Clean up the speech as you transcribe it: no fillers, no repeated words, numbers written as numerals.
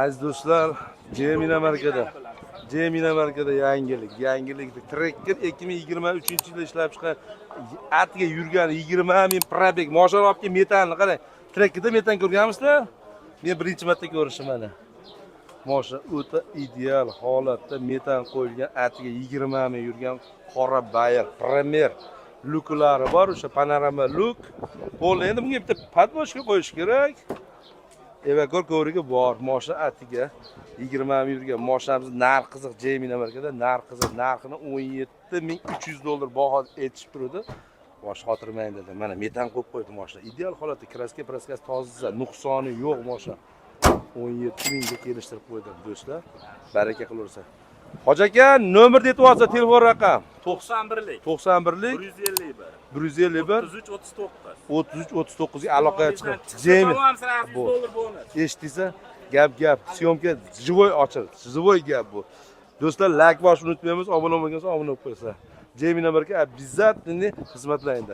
Aziz do'stlar, Jemina markada yangilik. Tracker 2023-yilda ishlab chiqqan atga yurgan 20 ming probeg. Moshar olib kelib metanni qarang. Trekkerda metan ko'rganmisizlar? Men birinchi marta ko'rishim mana. Mosha o'ta ideal holatda metan qo'yilgan atga 20 ming yurgan qora bayir Premier luklari bor, o'sha panorama luk. Bo'ldi, endi bunga bitta podboshka qo'yish kerak. Evakor ko'rigi bor. Mosha atiga 20 ming yurgan. Moshamizning narx qiziq Jemina markada, narxini $17.300 baho etishib turdi. Bosh xotirmang dedim. Mana metan qo'yib qo'ydi mosha. Ideal holatda kraskasi toza, nuqsoni yo'q mosha. 17 mingga kelishtirib qo'ydim do'stlar. Baraka qilaversa. Hoji aka, nomer deb olsa telefon raqam 91lik 151 33 39 ga aloqaga chiqing. Eshitdingizmi? Gap, syomka живой ochildi. Живой gap bu. Do'stlar, like bosishni unutmaymiz, obuna bo'lgansiz obuna bo'lib qo'yinglar. Jemina marka обязательно xizmatlaydi.